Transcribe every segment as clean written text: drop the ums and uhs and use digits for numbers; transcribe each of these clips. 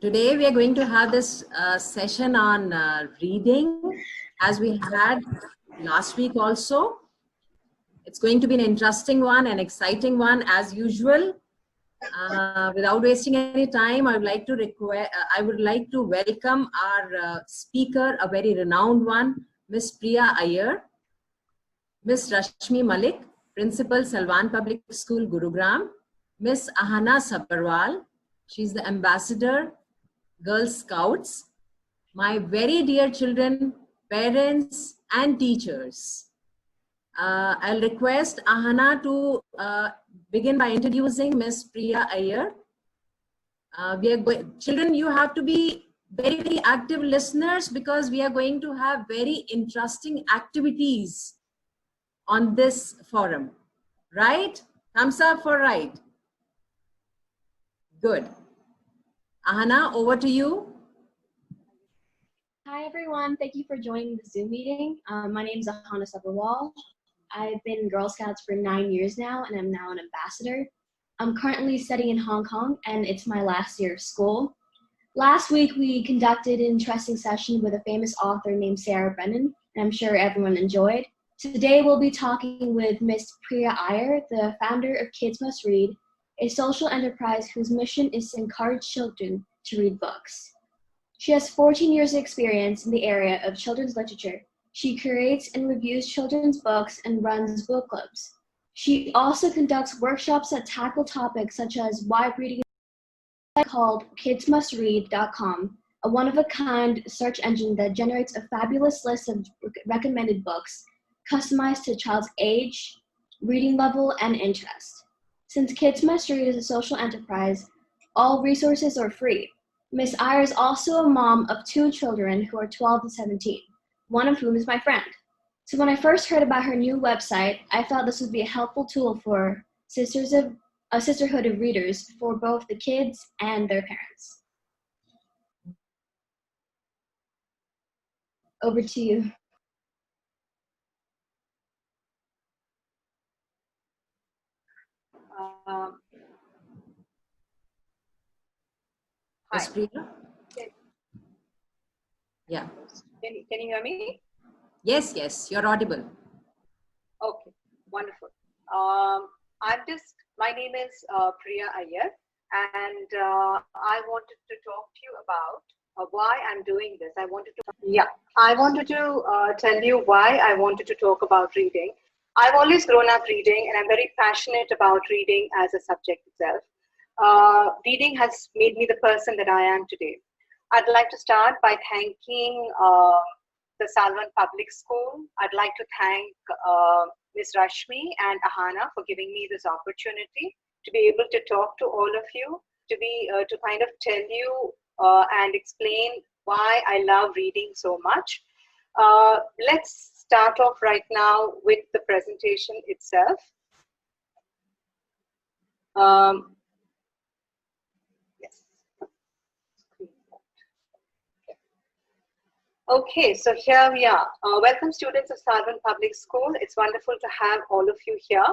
Today we are going to have this session on reading, as we had last week also. It's going to be an interesting one, an exciting one as usual. Without wasting any time, I would like to welcome our speaker, a very renowned one, Miss Priya Iyer, Miss Rashmi Malik, Principal, Salwan Public School, Gurugram, Miss AHAANA Subberwal, she's the Ambassador, Girl Scouts, my very dear children, parents, and teachers. I'll request AHAANA to begin by introducing Miss Priya Iyer. Children, you have to be very, very active listeners because we are going to have very interesting activities on this forum. Right? Thumbs up for right. Good. AHAANA, over to you. Hi everyone, thank you for joining the Zoom meeting. My name is AHAANA Subberwal. I've been in Girl Scouts for 9 years now and I'm now an ambassador. I'm currently studying in Hong Kong and it's my last year of school. Last week we conducted an interesting session with a famous author named Sarah Brennan and I'm sure everyone enjoyed. Today we'll be talking with Miss Priya Iyer, the founder of Kids Must Read, a social enterprise whose mission is to encourage children to read books. She has 14 years of experience in the area of children's literature. She creates and reviews children's books and runs book clubs. She also conducts workshops that tackle topics such as why reading is called kidsmustread.com, a one-of-a-kind search engine that generates a fabulous list of recommended books customized to a child's age, reading level, and interest. Since Kids Must Read is a social enterprise, all resources are free. Ms. Iyer is also a mom of 2 children who are 12 and 17, one of whom is my friend. So when I first heard about her new website, I thought this would be a helpful tool for Sisterhood of Readers for both the kids and their parents. Over to you. Miss Priya? Yeah. Can you hear me? Yes, you're audible. Okay, wonderful. My name is Priya Iyer, and I wanted to talk to you about why I'm doing this. I wanted to tell you why I wanted to talk about reading. I've always grown up reading, and I'm very passionate about reading as a subject itself. Reading has made me the person that I am today. I'd like to start by thanking the Salwan Public School. I'd like to thank Ms. Rashmi and AHAANA for giving me this opportunity to be able to talk to all of you, to kind of tell you and explain why I love reading so much. Let's start off right now with the presentation itself. Okay, so here we are. Welcome students of Salwan Public School. It's wonderful to have all of you here.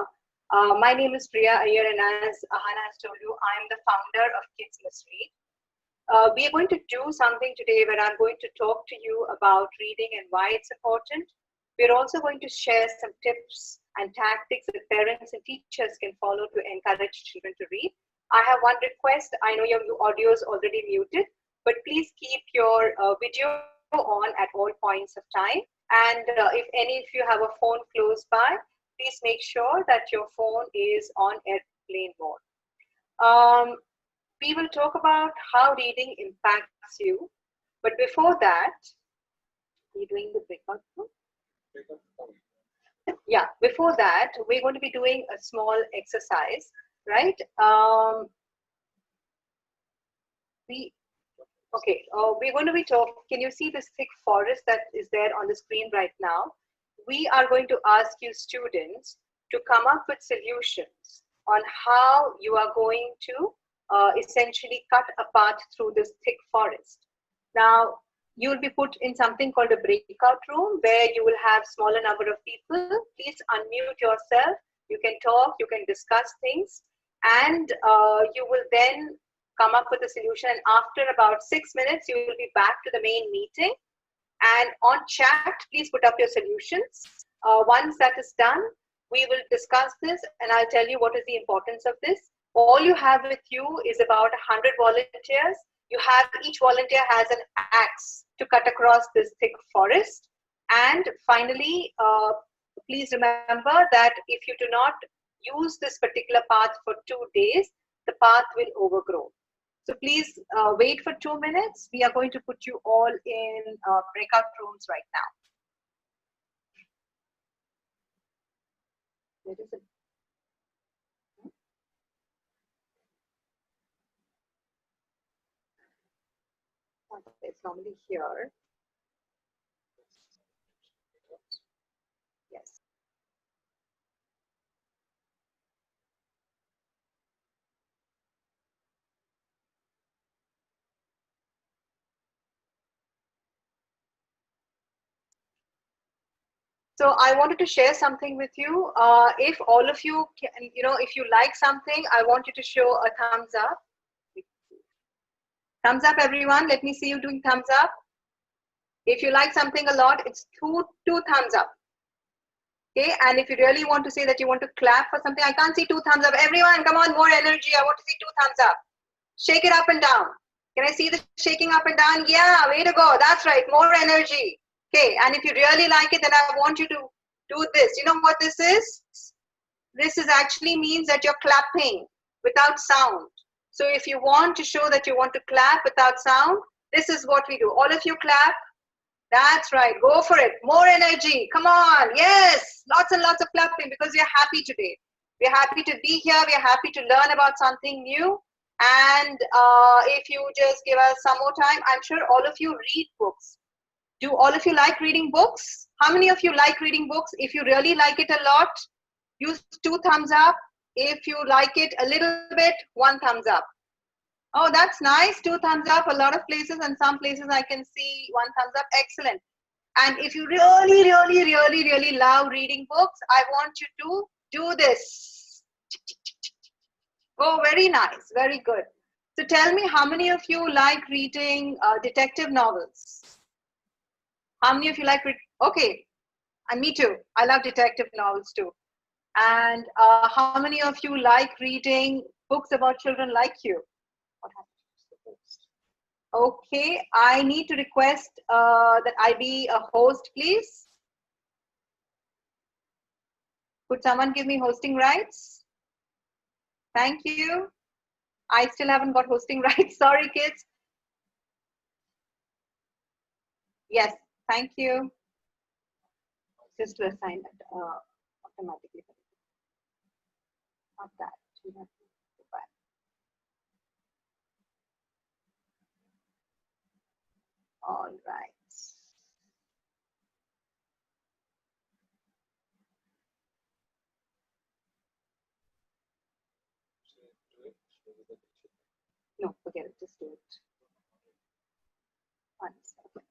My name is Priya Iyer, and as AHAANA has told you, I'm the founder of Kids Must Read. We are going to do something today where I'm going to talk to you about reading and why it's important. We're also going to share some tips and tactics that parents and teachers can follow to encourage children to read. I have one request. I know your audio is already muted, but please keep your video on at all points of time, and if any of you have a phone close by, please make sure that your phone is on airplane mode. We will talk about how reading impacts you, but before that, are you doing the breakout room? Yeah, before that, we're going to be doing a small exercise, right? Okay, we're going to be talking. Can you see this thick forest that is there on the screen right now? We are going to ask you students to come up with solutions on how you are going to essentially cut a path through this thick forest. Now, you will be put in something called a breakout room where you will have smaller number of people. Please unmute yourself. You can talk, you can discuss things, and you will then come up with a solution, and after about 6 minutes, you will be back to the main meeting. And on chat, please put up your solutions. Once that is done, we will discuss this, and I'll tell you what is the importance of this. All you have with you is about 100 volunteers. Each volunteer has an axe to cut across this thick forest. And finally, please remember that if you do not use this particular path for 2 days, the path will overgrow. So please wait for 2 minutes. We are going to put you all in breakout rooms right now. Where is it? It's normally here. Yes. So I wanted to share something with you. If all of you can, if you like something, I want you to show a thumbs up. Thumbs up, everyone. Let me see you doing thumbs up. If you like something a lot, it's two thumbs up. Okay, and if you really want to say that you want to clap for something, I can't see 2 thumbs up. Everyone, come on, more energy. I want to see 2 thumbs up. Shake it up and down. Can I see the shaking up and down? Yeah, way to go. That's right, more energy. Okay, and if you really like it, then I want you to do this. You know what this is? This is actually means that you're clapping without sound. So if you want to show that you want to clap without sound, this is what we do. All of you clap. That's right. Go for it. More energy. Come on. Yes. Lots and lots of clapping because we are happy today. We are happy to be here. We are happy to learn about something new. And if you just give us some more time, I'm sure all of you read books. Do all of you like reading books? How many of you like reading books? If you really like it a lot, use 2 thumbs up. If you like it a little bit, 1 thumbs up. Oh, that's nice. 2 thumbs up. A lot of places, and some places I can see 1 thumbs up. Excellent. And if you really love reading books, I want you to do this. Oh, very nice. Very good. So tell me, how many of you like reading detective novels? How many of you like reading? Okay. And me too. I love detective novels too. And how many of you like reading books about children like you? What happened to the host? Okay, I need to request that I be a host, please. Could someone give me hosting rights? Thank you. I still haven't got hosting rights. Sorry, kids. Yes, thank you. Just to assign it automatically. Not that. You have to go back. All right. No, forget it. Just do it. Once. Okay.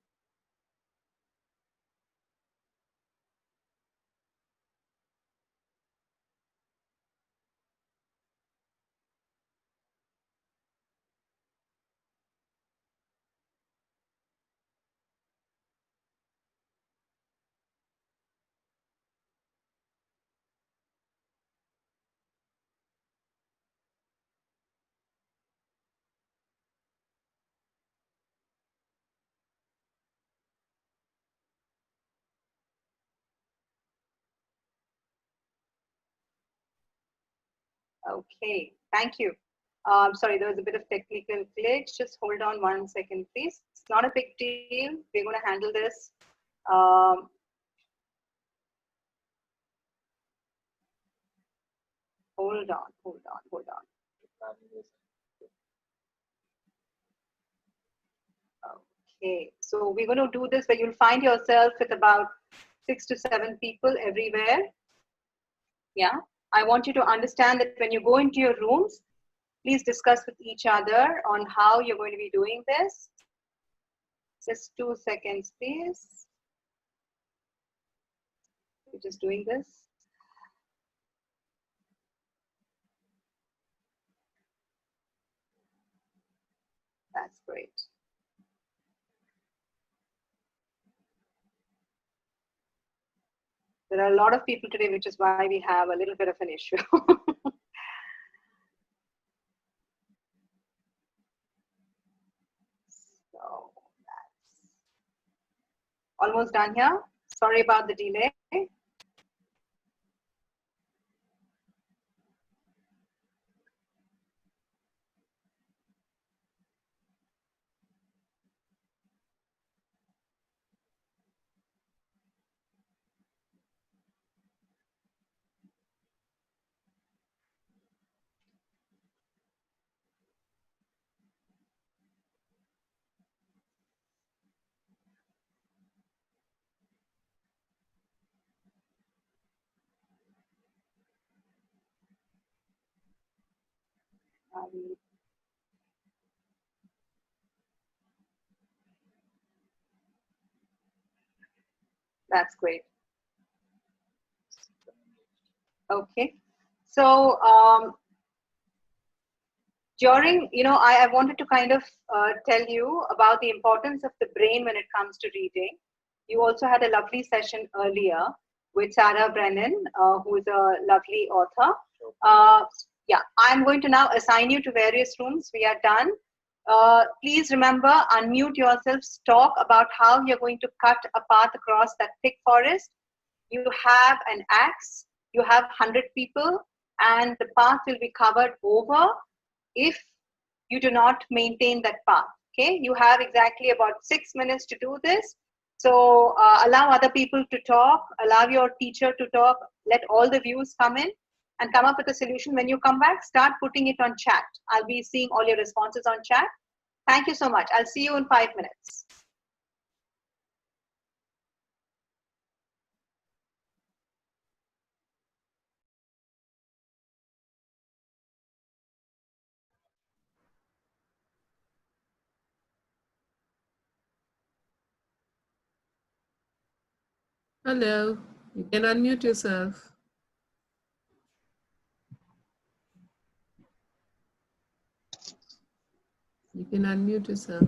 Okay, thank you. Sorry, there was a bit of technical glitch. Just hold on 1 second, please. It's not a big deal. We're going to handle this. Hold on. Okay, so we're going to do this where you'll find yourself with about 6 to 7 people everywhere. Yeah, I want you to understand that when you go into your rooms, please discuss with each other on how you're going to be doing this. Just 2 seconds, please. We're just doing this. That's great. There are a lot of people today, which is why we have a little bit of an issue. So that's almost done here. Sorry about the delay. That's great. Okay. So during, I wanted to kind of tell you about the importance of the brain when it comes to reading. You also had a lovely session earlier with Sarah Brennan, who is a lovely author. Yeah, I'm going to now assign you to various rooms. We are done. Please remember, unmute yourselves, talk about how you're going to cut a path across that thick forest. You have an axe, you have 100 people, and the path will be covered over if you do not maintain that path. Okay, you have exactly about 6 minutes to do this. So allow other people to talk, allow your teacher to talk, let all the views come in and come up with a solution. When you come back, start putting it on chat. I'll be seeing all your responses on chat. Thank you so much. I'll see you in 5 minutes. Hello, you can unmute yourself. You can unmute yourself.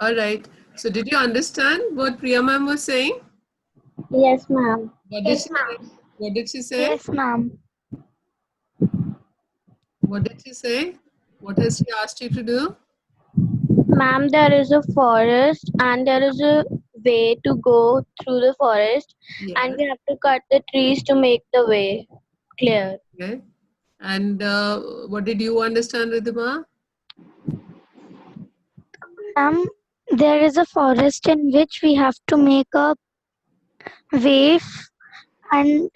All right. So did you understand what Priya ma'am was saying? Yes, ma'am. Yes, ma'am. What did she say? Yes, ma'am. What did she say? What has she asked you to do? Ma'am, there is a forest and there is a way to go through the forest, and Yeah. we have to cut the trees to make the way clear. Okay. And what did you understand, Ridhima? There is a forest in which we have to make a way and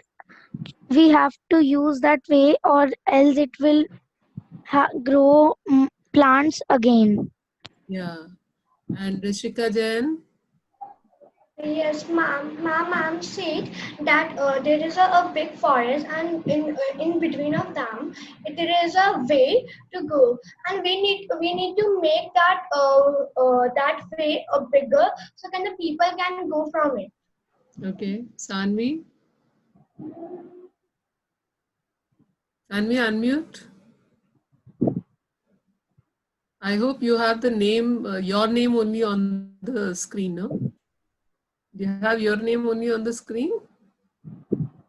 we have to use that way or else it will grow plants again. Yeah. And Rishika Jain? Yes, ma'am. Ma'am said that there is a big forest, and in between of them, there is a way to go, and we need to make that way bigger so can the people can go from it. Okay. Sanvi? Sanvi, unmute. I hope you have the name, your name only on the screen, no? Do you have your name only on the screen?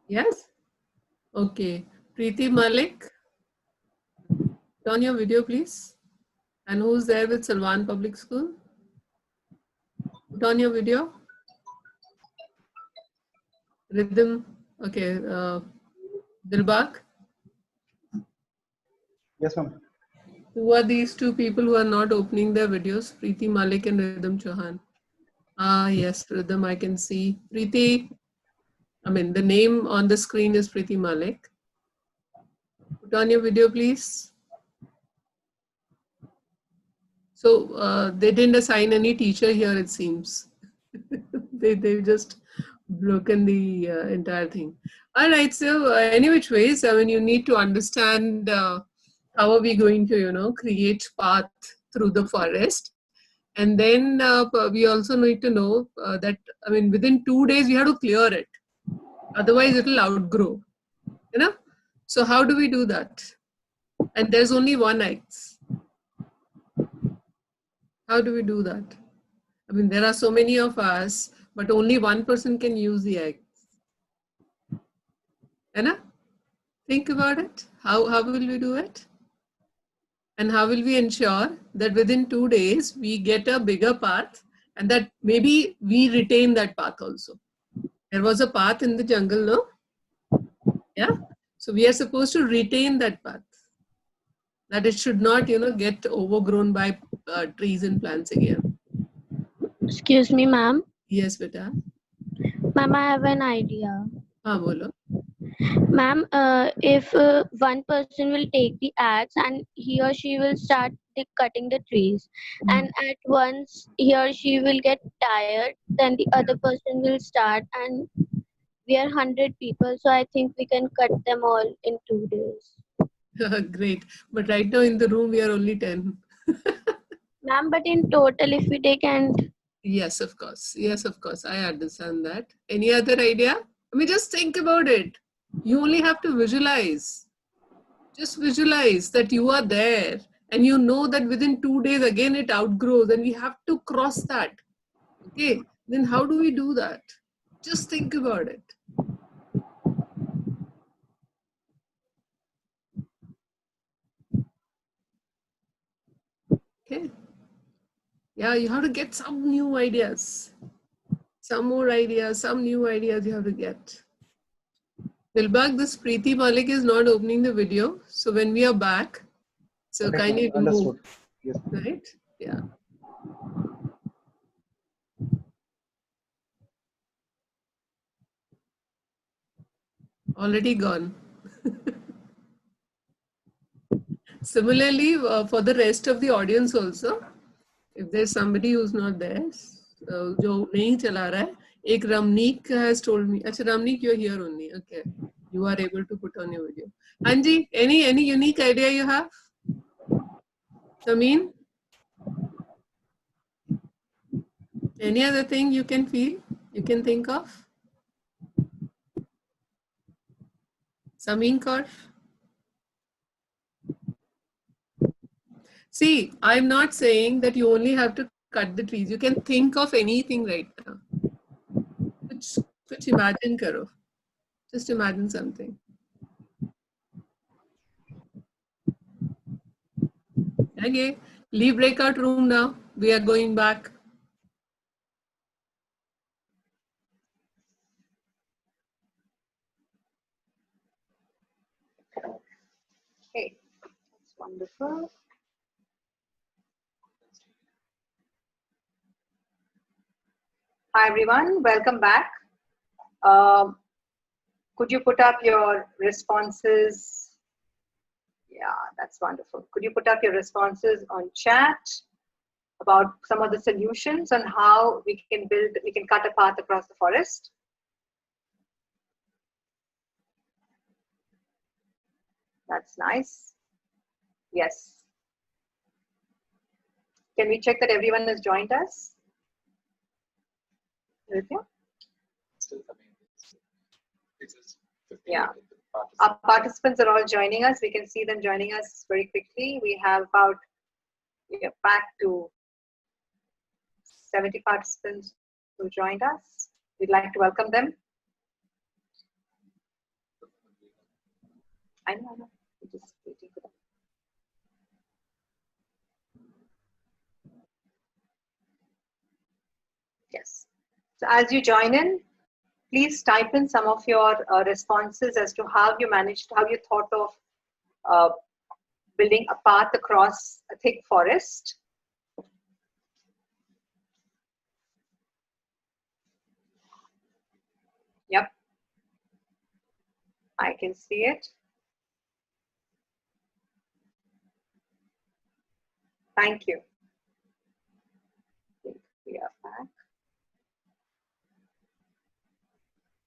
Yes? Okay. Preeti Malik, turn your video, please. And who's there with Salwan Public School? Put on your video. Rhythm. Okay. Dilbag. Yes, ma'am. Who are these two people who are not opening their videos? Preeti Malik and Rhythm Chauhan. Ah, yes, Rhythm, I can see. Preeti, I mean, the name on the screen is Preeti Malik. Put on your video, please. So they didn't assign any teacher here, it seems. They've just broken the entire thing. All right, so any which ways, I mean, you need to understand how are we going to, create path through the forest. And then we also need to know that, I mean, within 2 days, we have to clear it. Otherwise, it will outgrow. You know? So how do we do that? And there's only one X. How do we do that? I mean, there are so many of us, but only one person can use the X. Anna, think about it. How will we do it? And how will we ensure that within 2 days we get a bigger path and that maybe we retain that path also? There was a path in the jungle, no? Yeah. So we are supposed to retain that path. That it should not, get overgrown by trees and plants again. Excuse me, ma'am. Yes, beta. Ma'am, I have an idea. हाँ बोलो. Ma'am, if one person will take the axe and he or she will start cutting the trees, and at once he or she will get tired, then the other person will start, and we are 100 people, so I think we can cut them all in 2 days. Great. But right now in the room we are only 10. Ma'am, but in total, if we take and Yes, of course. Yes, of course. I understand that. Any other idea? I mean, just think about it. You only have to visualize. Just visualize that you are there and you know that within 2 days again it outgrows and we have to cross that. Okay. Then how do we do that? Just think about it. Okay. Yeah, you have to get some new ideas. Some more ideas, some new ideas you have to get. Dilbag, this Preeti Malik is not opening the video. So when we are back, so Okay, kindly understood. remove. Yes. Right? Yeah. Already gone. Similarly, for the rest of the audience also, if there's somebody who's not there, जो नहीं चला रहा है, एक Ramneek has told me. अच्छा, Ramneek, you're here only. Okay, you are able to put on your video. Anji, any unique idea you have? Samin, any other thing you can feel, you can think of? Samin Kaur? See, I'm not saying that you only have to cut the trees. You can think of anything right now. Kuch imagine karo. Just imagine something. Okay, leave breakout room now. We are going back. Okay, that's wonderful. Hi everyone, welcome back. Could you put up your responses? Yeah, that's wonderful. Could you put up your responses on chat about some of the solutions on how we can cut a path across the forest? That's nice. Yes. Can we check that everyone has joined us? Still coming. Yeah. Our participants are all joining us. We can see them joining us very quickly. We are back to 70 participants who joined us. We'd like to welcome them. I know. We're just waiting for them. Yes. So as you join in, please type in some of your responses as to how you thought of building a path across a thick forest. Yep. I can see it. Thank you. We are back.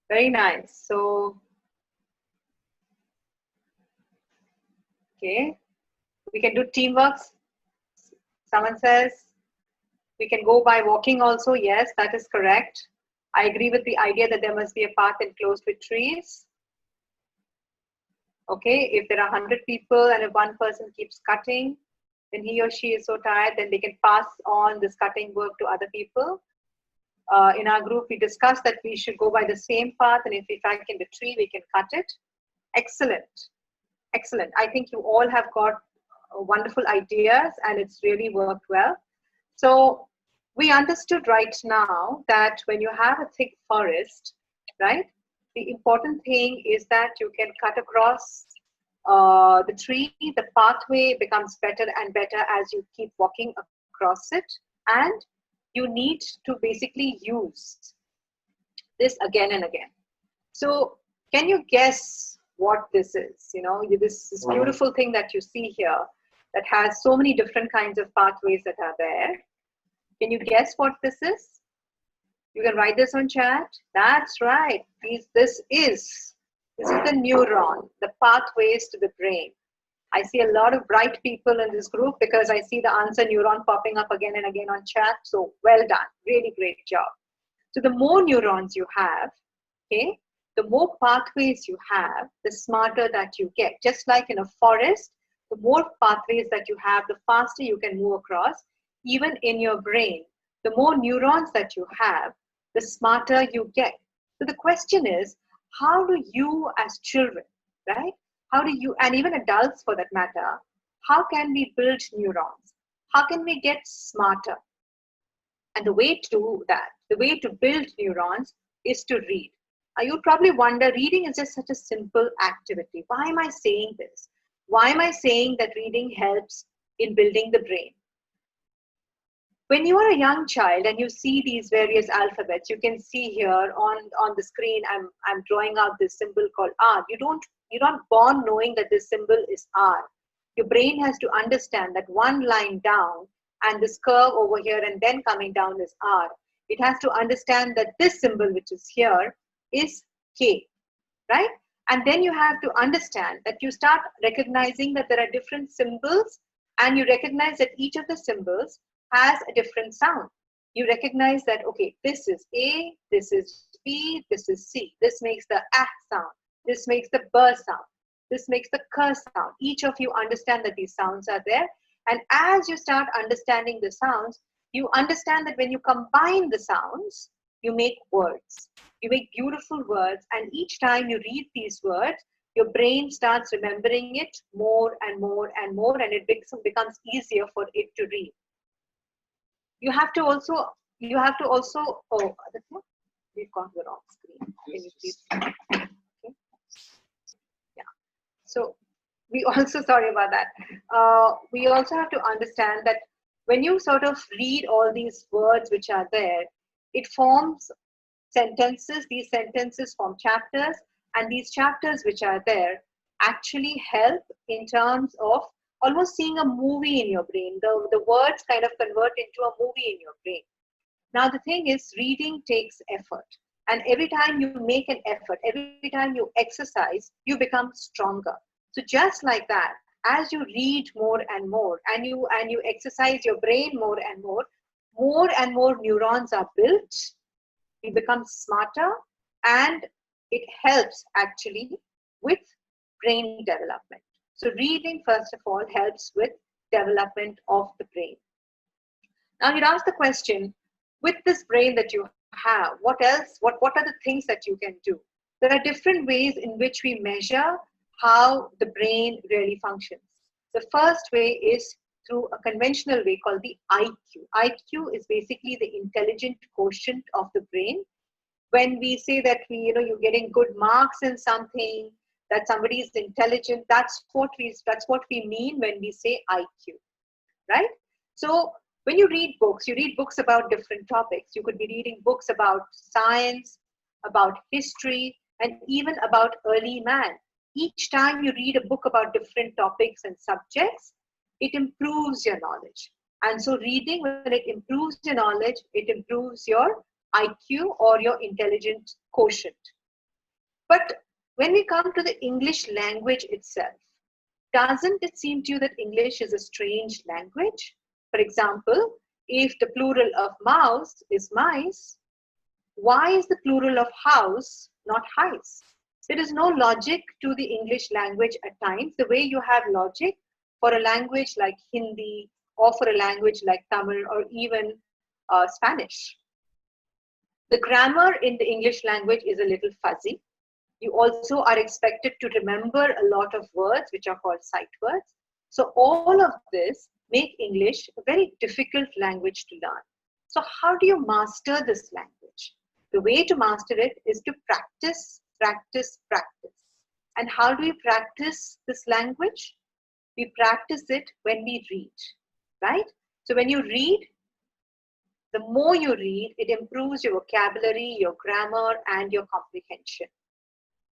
Very nice. So, okay, we can do teamwork. Someone says we can go by walking also. Yes, that is correct. I agree with the idea that there must be a path enclosed with trees. Okay, if there are 100 people and if one person keeps cutting, then he or she is so tired, then they can pass on this cutting work to other people. In our group, we discussed that we should go by the same path, and if we find in the tree, we can cut it. Excellent. Excellent. I think you all have got wonderful ideas, and it's really worked well. So we understood right now that when you have a thick forest, right, the important thing is that you can cut across the tree. The pathway becomes better and better as you keep walking across it, and you need to basically use this again and again. So can you guess what this is? You know, this beautiful thing that you see here that has so many different kinds of pathways that are there. Can you guess what this is? You can write this on chat. That's right. This is the neuron, the pathways to the brain. I see a lot of bright people in this group because I see the answer neuron popping up again and again on chat. So well done. Really great job. So the more neurons you have, okay, the more pathways you have, the smarter that you get. Just like in a forest, the more pathways that you have, the faster you can move across. Even in your brain, the more neurons that you have, the smarter you get. So the question is, how do you as children, right? How do you, and even adults for that matter, how can we build neurons? How can we get smarter? And the way to do that, the way to build neurons is to read. Now you probably wonder, reading is just such a simple activity. Why am I saying this? Why am I saying that reading helps in building the brain? When you are a young child and you see these various alphabets, you can see here on the screen, I'm drawing out this symbol called R. You're not born knowing that this symbol is R. Your brain has to understand that one line down and this curve over here and then coming down is R. It has to understand that this symbol, which is here, is K, right? And then you have to understand that you start recognizing that there are different symbols, and you recognize that each of the symbols has a different sound. You recognize that, okay, this is A, this is B, this is C. This makes the A sound. This makes the B sound. This makes the K sound. Each of you understand that these sounds are there. And as you start understanding the sounds, you understand that when you combine the sounds, you make words. You make beautiful words. And each time you read these words, your brain starts remembering it more and more and more, and it becomes easier for it to read. You have to also, oh, we've gone to the wrong screen. Can you please? Okay. Yeah. So we also, sorry about that. We also have to understand that when you sort of read all these words which are there, it forms sentences. These sentences form chapters, and these chapters which are there actually help in terms of almost seeing a movie in your brain. The words kind of convert into a movie in your brain. Now the thing is, reading takes effort. And every time you make an effort, every time you exercise, you become stronger. So just like that, as you read more and more, and you exercise your brain more and more neurons are built. You become smarter, and it helps actually with brain development. So reading, first of all, helps with development of the brain. Now you'd ask the question, with this brain that you have, what else? What are the things that you can do? There are different ways in which we measure how the brain really functions. The first way is through a conventional way called the IQ. IQ is basically the intelligent quotient of the brain. When we say that you're getting good marks in something, that somebody is intelligent, that's what we mean when we say IQ, right? So when you read books about different topics. You could be reading books about science, about history, and even about early man. Each time you read a book about different topics and subjects, it improves your knowledge. And so reading, when it improves your knowledge, it improves your IQ or your intelligent quotient. But when we come to the English language itself, doesn't it seem to you that English is a strange language? For example, if the plural of mouse is mice, why is the plural of house not highs? There is no logic to the English language at times, the way you have logic for a language like Hindi or for a language like Tamil or even Spanish. The grammar in the English language is a little fuzzy. You also are expected to remember a lot of words which are called sight words. So all of this make English a very difficult language to learn. So how do you master this language? The way to master it is to practice, practice, practice. And how do we practice this language? We practice it when we read, right? So when you read, the more you read, it improves your vocabulary, your grammar, and your comprehension.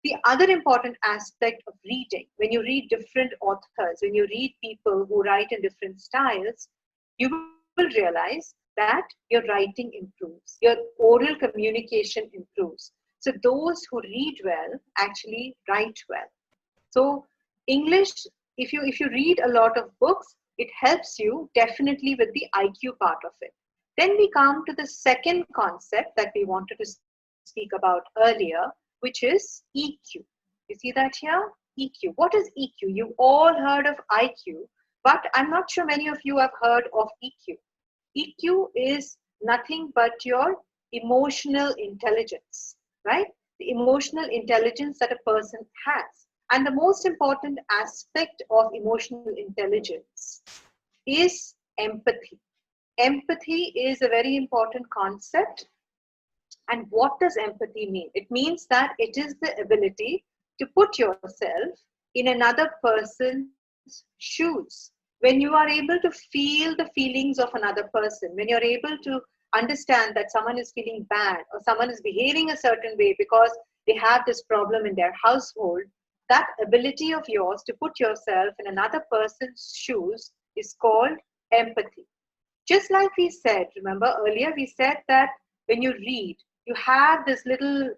The other important aspect of reading, when you read different authors, when you read people who write in different styles, you will realize that your writing improves, your oral communication improves. So those who read well actually write well. So English, if you read a lot of books, it helps you definitely with the IQ part of it. Then we come to the second concept that we wanted to speak about earlier, which is EQ. You see that here? EQ. What is EQ? You've all heard of IQ, but I'm not sure many of you have heard of EQ. EQ is nothing but your emotional intelligence, right? The emotional intelligence that a person has. And the most important aspect of emotional intelligence is empathy. Empathy is a very important concept. And what does empathy mean? It means that it is the ability to put yourself in another person's shoes. When you are able to feel the feelings of another person, when you're able to understand that someone is feeling bad or someone is behaving a certain way because they have this problem in their household, that ability of yours to put yourself in another person's shoes is called empathy. Just like we said, remember earlier we said that when you read, you have this little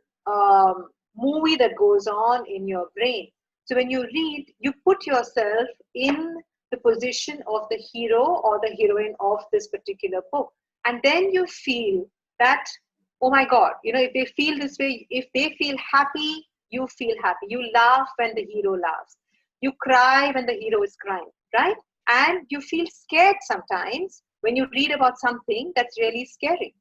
movie that goes on in your brain. So when you read, you put yourself in the position of the hero or the heroine of this particular book. And then you feel that, oh my God, if they feel this way, if they feel happy, you feel happy. You laugh when the hero laughs. You cry when the hero is crying, right? And you feel scared sometimes when you read about something that's really scary.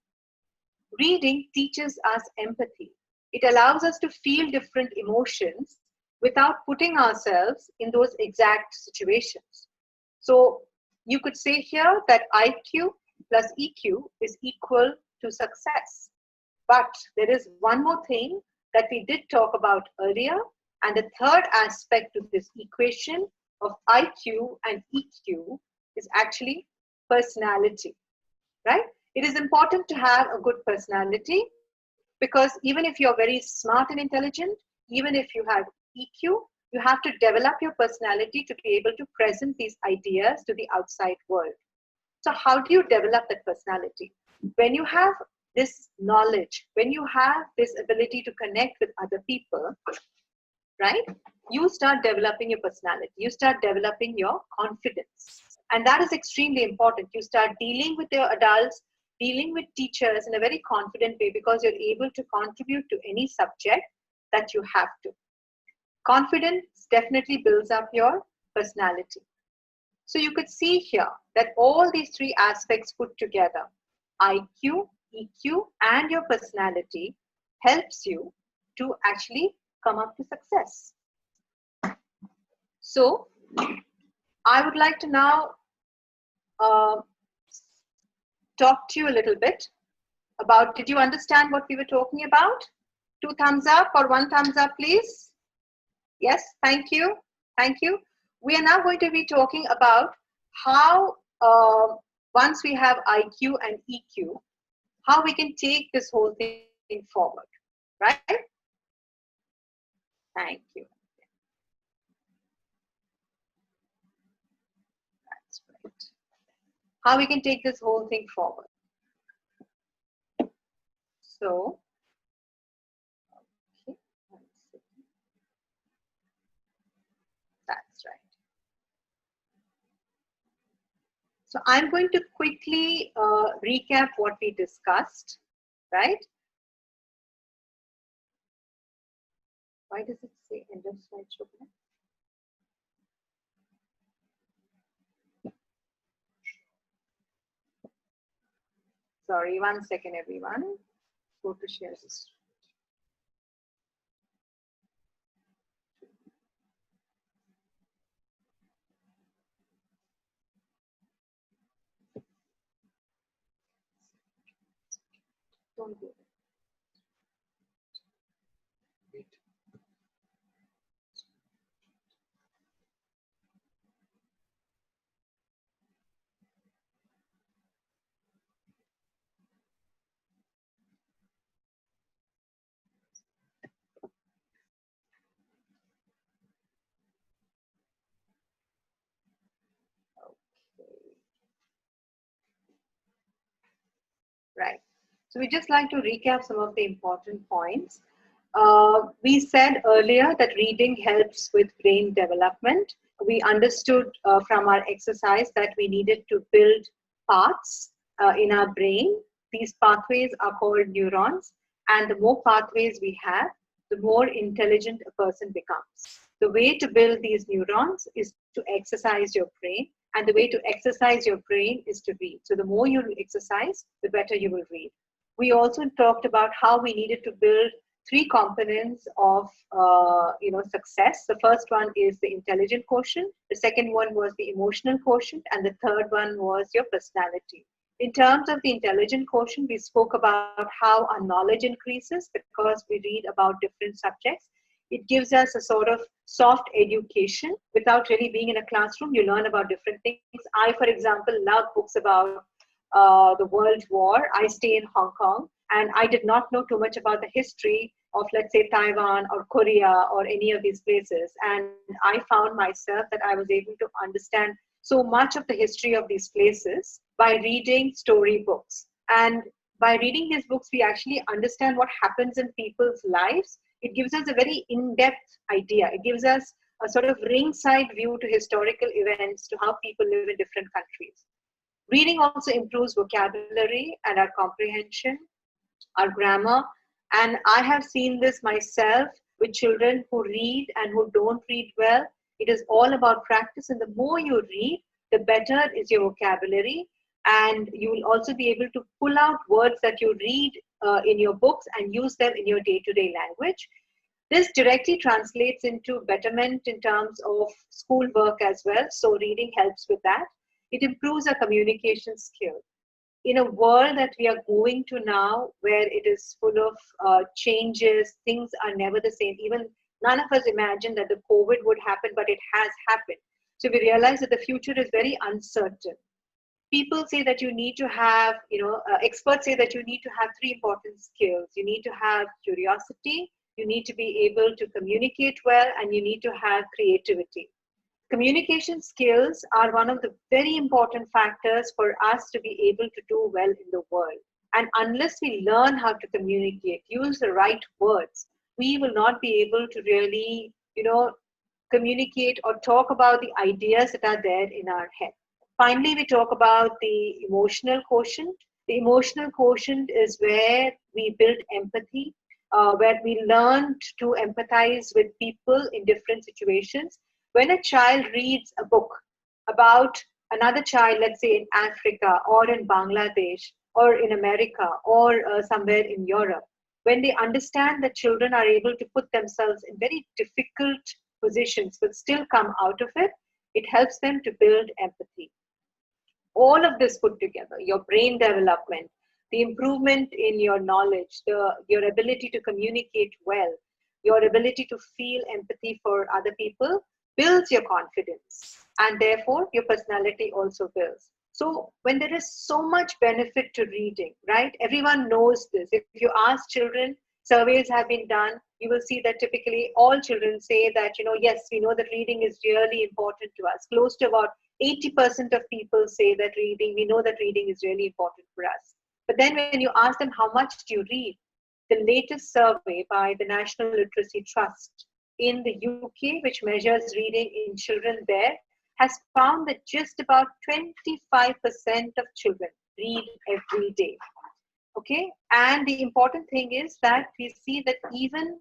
Reading teaches us empathy. It allows us to feel different emotions without putting ourselves in those exact situations. So you could say here that IQ plus EQ is equal to success. But there is one more thing that we did talk about earlier, and the third aspect to this equation of IQ and EQ is actually personality, right? It is important to have a good personality because even if you're very smart and intelligent, even if you have EQ, you have to develop your personality to be able to present these ideas to the outside world. So how do you develop that personality? When you have this knowledge, when you have this ability to connect with other people, right? You start developing your personality. You start developing your confidence. And that is extremely important. You start dealing with your adults, dealing with teachers in a very confident way because you're able to contribute to any subject that you have to. Confidence definitely builds up your personality. So you could see here that all these three aspects put together, IQ, EQ, and your personality helps you to actually come up to success. So I would like to now talk to you a little bit about, did you understand what we were talking about? 2 thumbs up or 1 thumbs up, please. Yes, thank you. Thank you. We are now going to be talking about how, once we have IQ and EQ, how we can take this whole thing forward, right? Thank you. That's right. How we can take this whole thing forward. So, okay, that's right. So I'm going to quickly recap what we discussed, right? Why does it say end of slideshow? Sorry, 1 second, everyone. Go to share this. Don't do it. Wait. Right. So we just like to recap some of the important points. We said earlier that reading helps with brain development. We understood from our exercise that we needed to build paths in our brain. These pathways are called neurons, and the more pathways we have, the more intelligent a person becomes. The way to build these neurons is to exercise your brain, and the way to exercise your brain is to read. So the more you exercise, the better you will read. We also talked about how we needed to build three components of success. The first one is the intelligent quotient, the second one was the emotional quotient, and the third one was your personality. In terms of the intelligent quotient, we spoke about how our knowledge increases because we read about different subjects. It gives us a sort of soft education without really being in a classroom. You learn about different things. I, for example, love books about the World War. I stay in Hong Kong, and I did not know too much about the history of, let's say, Taiwan or Korea or any of these places. And I found myself that I was able to understand so much of the history of these places by reading storybooks. And by reading these books, we actually understand what happens in people's lives. It gives us a very in-depth idea. It gives us a sort of ringside view to historical events, to how people live in different countries. Reading also improves vocabulary and our comprehension, our grammar. And I have seen this myself with children who read and who don't read well. It is all about practice. And the more you read, the better is your vocabulary. And you will also be able to pull out words that you read in your books and use them in your day-to-day language. This directly translates into betterment in terms of schoolwork as well. So reading helps with that. It improves our communication skill. In a world that we are going to now, where it is full of changes, things are never the same. Even none of us imagined that the COVID would happen, but it has happened. So we realize that the future is very uncertain. People say that you need to have, experts say that you need to have three important skills. You need to have curiosity, you need to be able to communicate well, and you need to have creativity. Communication skills are one of the very important factors for us to be able to do well in the world. And unless we learn how to communicate, use the right words, we will not be able to really, communicate or talk about the ideas that are there in our head. Finally, we talk about the emotional quotient. The emotional quotient is where we build empathy, where we learn to empathize with people in different situations. When a child reads a book about another child, let's say in Africa or in Bangladesh or in America or somewhere in Europe, when they understand that children are able to put themselves in very difficult positions but still come out of it, it helps them to build empathy. All of this put together, your brain development, the improvement in your knowledge, your ability to communicate well, your ability to feel empathy for other people, builds your confidence, and therefore your personality also builds. So when there is so much benefit to reading, right? Everyone knows this. If you ask children, surveys have been done, you will see that typically all children say that, yes, we know that reading is really important to us. Close to about 80% of people say that we know that reading is really important for us. But then when you ask them how much do you read, the latest survey by the National Literacy Trust in the UK, which measures reading in children there, has found that just about 25% of children read every day. Okay, and the important thing is that we see that even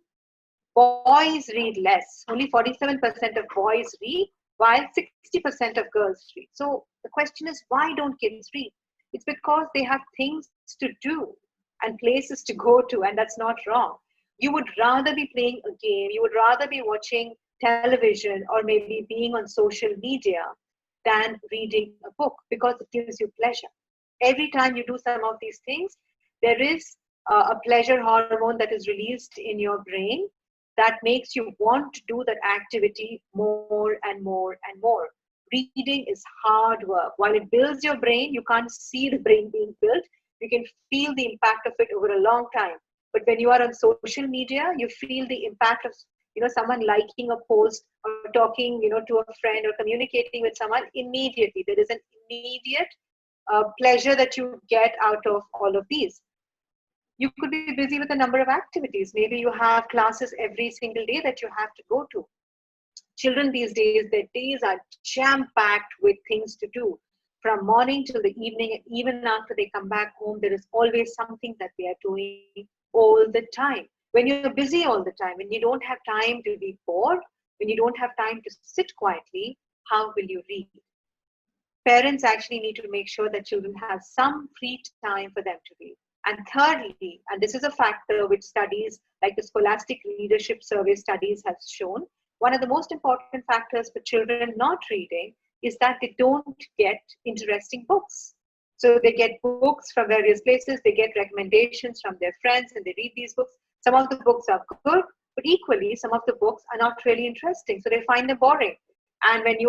Boys read less. Only 47% of boys read, while 60% of girls read. So the question is, why don't kids read? It's because they have things to do and places to go to, and that's not wrong. You would rather be playing a game, you would rather be watching television or maybe being on social media than reading a book, because it gives you pleasure. Every time you do some of these things, there is a pleasure hormone that is released in your brain that makes you want to do that activity more and more and more. Reading is hard work. While it builds your brain, you can't see the brain being built. You can feel the impact of it over a long time. But when you are on social media, you feel the impact of someone liking a post or talking to a friend or communicating with someone immediately. There is an immediate pleasure that you get out of all of these. You could be busy with a number of activities. Maybe you have classes every single day that you have to go to. Children these days, their days are jam-packed with things to do. From morning till the evening, even after they come back home, there is always something that they are doing all the time. When you're busy all the time, when you don't have time to be bored, when you don't have time to sit quietly, how will you read? Parents actually need to make sure that children have some free time for them to read. And thirdly, and this is a factor which studies like the Scholastic Readership Survey studies has shown, one of the most important factors for children not reading is that they don't get interesting books. So they get books from various places, they get recommendations from their friends, and they read these books. Some of the books are good, but equally, some of the books are not really interesting, so they find them boring. And when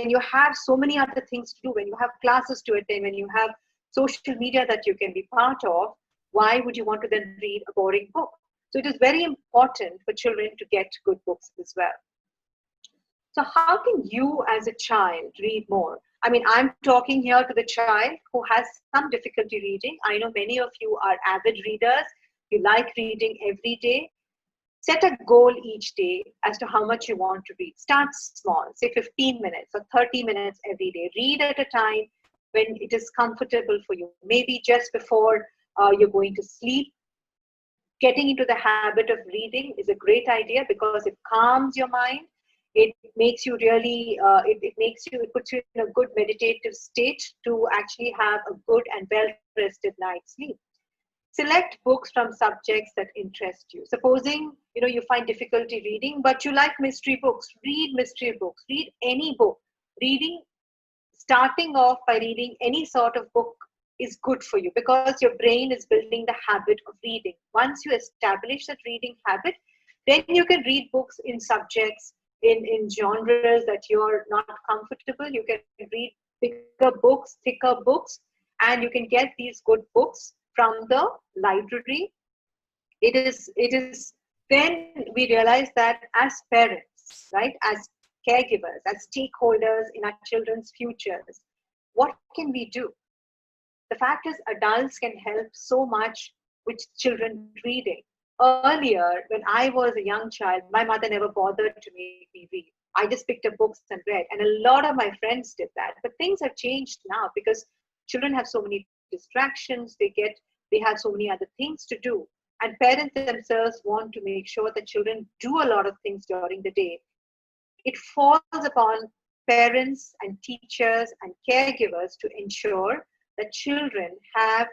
you have so many other things to do, when you have classes to attend, when you have social media that you can be part of, why would you want to then read a boring book? So it is very important for children to get good books as well. So how can you as a child read more? I mean, I'm talking here to the child who has some difficulty reading. I know many of you are avid readers. You like reading every day. Set a goal each day as to how much you want to read. Start small, say 15 minutes or 30 minutes every day. Read at a time when it is comfortable for you. Maybe just before you're going to sleep. Getting into the habit of reading is a great idea because it calms your mind. It makes you really, it puts you in a good meditative state to actually have a good and well-rested night's sleep. Select books from subjects that interest you. Supposing, you find difficulty reading, but you like mystery books. Read mystery books. Read any book. Starting off by reading any sort of book is good for you because your brain is building the habit of reading. Once you establish that reading habit, then you can read books in subjects, in genres that you're not comfortable. You can read bigger books, thicker books, and you can get these good books from the library. It is then we realize that as parents, right, as caregivers, as stakeholders in our children's futures, what can we do? The fact is, adults can help so much with children reading. Earlier, when I was a young child, my mother never bothered to make me read. I just picked up books and read, and a lot of my friends did that. But things have changed now because children have so many distractions, they have so many other things to do. And parents themselves want to make sure that children do a lot of things during the day. It falls upon parents and teachers and caregivers to ensure that children have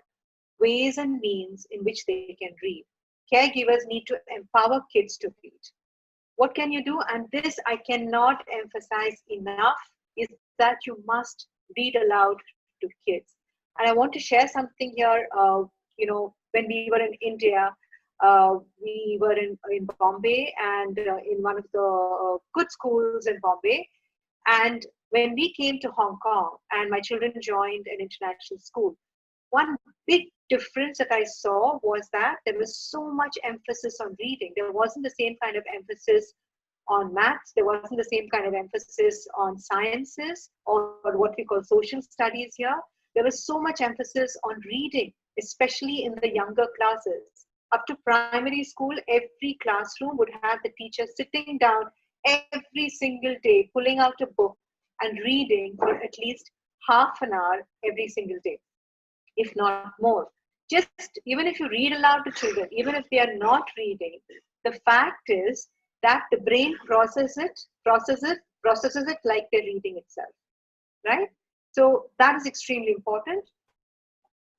ways and means in which they can read. Caregivers need to empower kids to read. What can you do? And this I cannot emphasize enough, is that you must read aloud to kids. And I want to share something here. When we were in India, we were in Bombay and in one of the good schools in Bombay. And when we came to Hong Kong and my children joined an international school, one big difference that I saw was that there was so much emphasis on reading. There wasn't the same kind of emphasis on maths. There wasn't the same kind of emphasis on sciences or what we call social studies here. There was so much emphasis on reading, especially in the younger classes. Up to primary school, every classroom would have the teacher sitting down every single day, pulling out a book and reading for at least half an hour every single day, if not more. Just even if you read aloud to children, even if they are not reading, the fact is that the brain processes it like they're reading itself, right? So that is extremely important.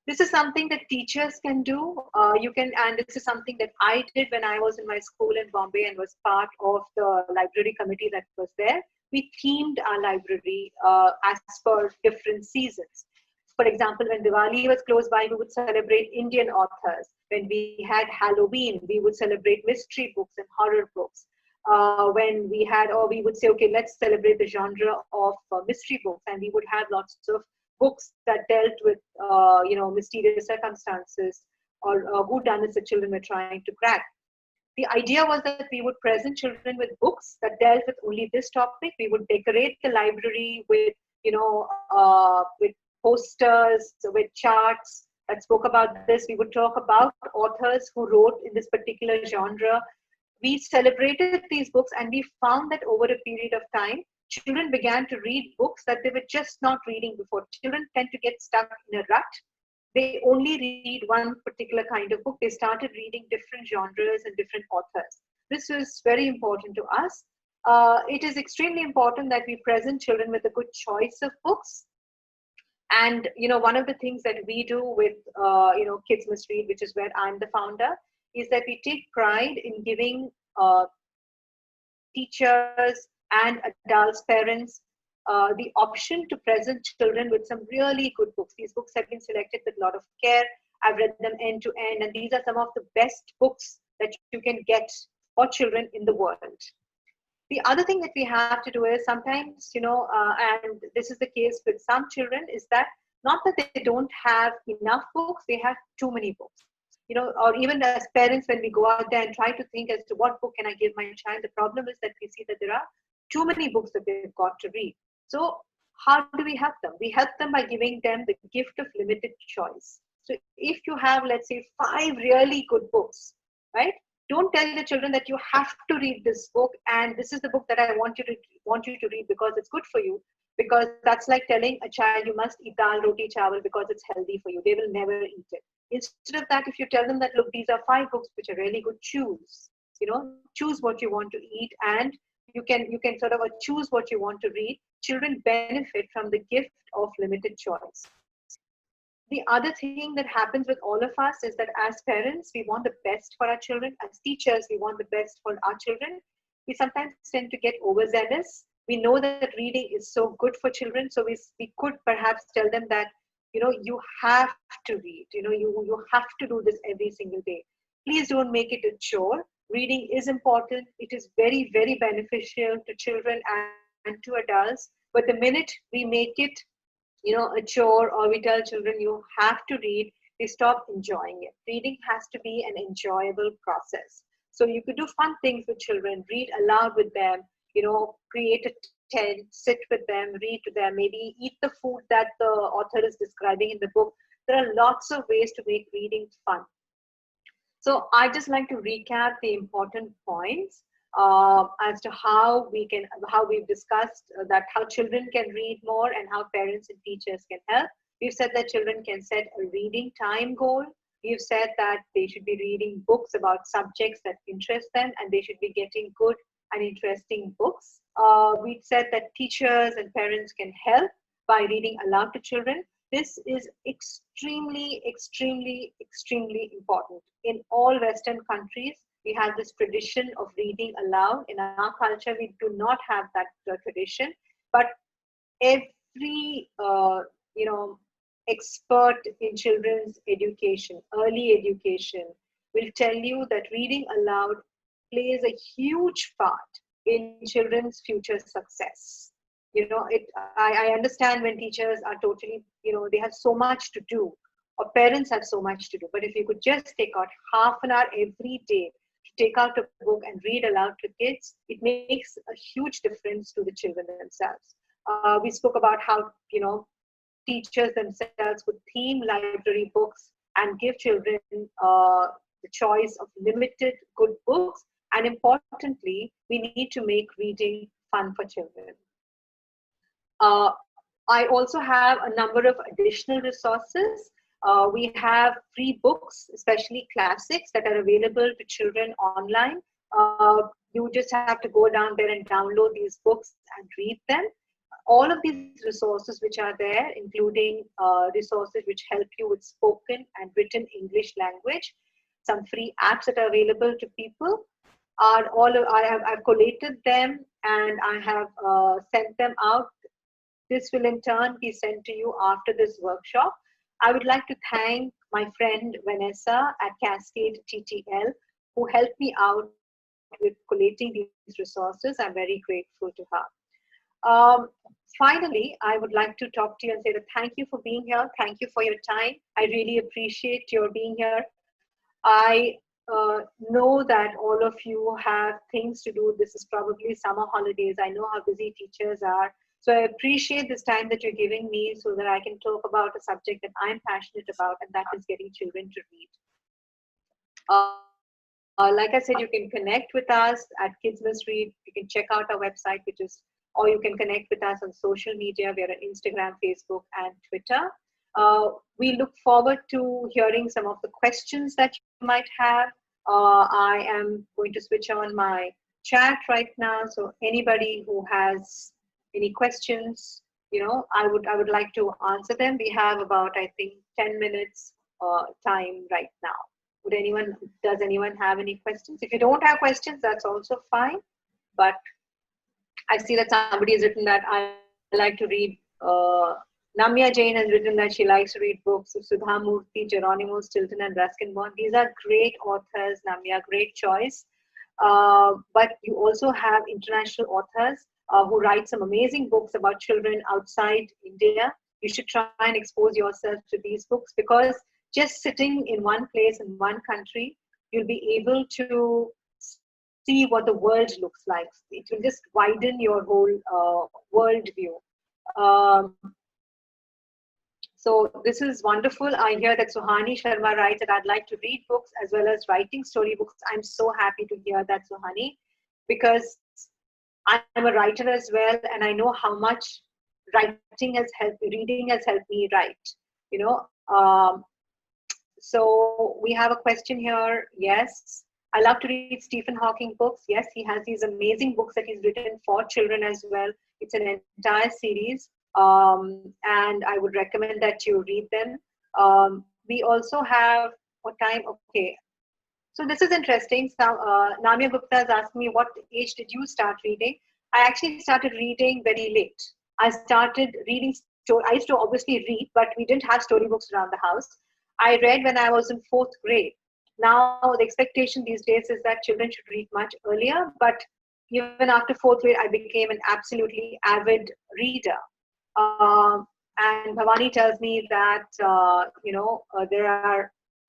This is something that teachers can do. And this is something that I did when I was in my school in Bombay and was part of the library committee that was there. We themed our library as per different seasons. For example, when Diwali was close by, we would celebrate Indian authors. When we had Halloween, we would celebrate mystery books and horror books. We would say, okay, let's celebrate the genre of mystery books, and we would have lots of books that dealt with, mysterious circumstances or whodunits that children were trying to crack. The idea was that we would present children with books that dealt with only this topic. We would decorate the library with, with posters, with charts that spoke about this. We would talk about authors who wrote in this particular genre. We celebrated these books, and we found that over a period of time, children began to read books that they were just not reading before. Children tend to get stuck in a rut. They only read one particular kind of book. They started reading different genres and different authors. This was very important to us. It is extremely important that we present children with a good choice of books. And, one of the things that we do with, Kids Must Read, which is where I'm the founder, is that we take pride in giving teachers and adults, parents, the option to present children with some really good books. These books have been selected with a lot of care. I've read them end to end, and these are some of the best books that you can get for children in the world. The other thing that we have to do is sometimes, and this is the case with some children, is that not that they don't have enough books, they have too many books. Or even as parents, when we go out there and try to think as to what book can I give my child, the problem is that we see that there are too many books that they've got to read. So how do we help them? We help them by giving them the gift of limited choice. So if you have, let's say, 5 really good books, right? Don't tell the children that you have to read this book and this is the book that I want you to read because it's good for you. Because that's like telling a child you must eat dal, roti, chawal because it's healthy for you. They will never eat it. Instead of that, if you tell them that, look, these are 5 books which are really good, choose. Choose what you want to eat, and you can sort of choose what you want to read. Children benefit from the gift of limited choice. The other thing that happens with all of us is that as parents, we want the best for our children. As teachers, we want the best for our children. We sometimes tend to get overzealous. We know that reading is so good for children, so we could perhaps tell them that, you have to read. You have to do this every single day. Please don't make it a chore. Reading is important. It is very, very beneficial to children and to adults. But the minute we make it, a chore, or we tell children you have to read, they stop enjoying it. Reading has to be an enjoyable process. So you could do fun things with children, read aloud with them, create a tent, sit with them, read to them, maybe eat the food that the author is describing in the book. There are lots of ways to make reading fun. So I just like to recap the important points as to how we've discussed that how children can read more and how parents and teachers can help. We've said that children can set a reading time goal. We've said that they should be reading books about subjects that interest them, and they should be getting good and interesting books. We've said that teachers and parents can help by reading aloud to children. This is extremely, extremely, extremely important. In all Western countries, we have this tradition of reading aloud. In our culture, we do not have that tradition. But every, expert in children's education, early education, will tell you that reading aloud plays a huge part in children's future success. I understand when teachers are totally, they have so much to do, or parents have so much to do. But if you could just take out half an hour every day to take out a book and read aloud to kids, it makes a huge difference to the children themselves. We spoke about how, teachers themselves would theme library books and give children the choice of limited good books. And importantly, we need to make reading fun for children. I also have a number of additional resources. We have free books, especially classics, that are available to children online. You just have to go down there and download these books and read them. All of these resources which are there, including resources which help you with spoken and written English language, some free apps that are available to people, are all. I've collated them and I have sent them out. This will in turn be sent to you after this workshop. I would like to thank my friend Vanessa at Cascade TTL, who helped me out with collating these resources. I'm very grateful to her. Finally, I would like to talk to you and say that thank you for being here. Thank you for your time. I really appreciate your being here. I know that all of you have things to do. This is probably summer holidays. I know how busy teachers are. So I appreciate this time that you're giving me so that I can talk about a subject that I'm passionate about, and that is getting children to read. Like I said, you can connect with us at Kids Must Read. You can check out our website, or you can connect with us on social media. We are on Instagram, Facebook, and Twitter. We look forward to hearing some of the questions that you might have. I am going to switch on my chat right now. So anybody who has any questions, I would like to answer them. We have about, I think, 10 minutes time right now. Does anyone have any questions? If you don't have questions, that's also fine. But I see that somebody has written that I like to read. Namya Jain has written that she likes to read books of Sudha Murthy, Geronimo Stilton, and Ruskin Bond. These are great authors, Namya, great choice. But you also have international authors who write some amazing books about children outside India. You should try and expose yourself to these books, because just sitting in one place in one country, you'll be able to see what the world looks like. It will just widen your whole world view. So this is wonderful. I hear that Suhani Sharma writes that I'd like to read books as well as writing storybooks. I'm so happy to hear that, Suhani, because I'm a writer as well, and I know how much reading has helped me write. So we have a question here. Yes, I love to read Stephen Hawking books. Yes, he has these amazing books that he's written for children as well. It's an entire series, and I would recommend that you read them. We also have what time? Okay, so this is interesting. Namya Gupta has asked me, what age did you start reading? I actually started reading very late. I started reading. I used to obviously read, but we didn't have storybooks around the house. I read when I was in 4th grade. Now, the expectation these days is that children should read much earlier, but even after 4th grade, I became an absolutely avid reader. And Bhavani tells me that,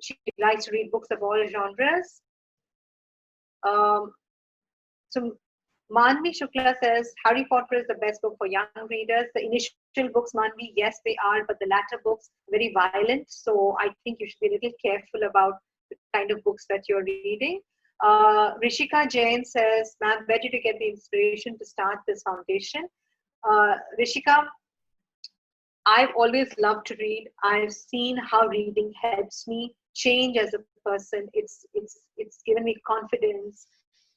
she likes to read books of all genres. So Manvi Shukla says, Harry Potter is the best book for young readers. The initial books, Manvi, yes, they are, but the latter books, very violent. So I think you should be a little careful about the kind of books that you're reading. Rishika Jain says, ma'am, where did you get the inspiration to start this foundation? Rishika, I've always loved to read. I've seen how reading helps me change as a person. It's given me confidence.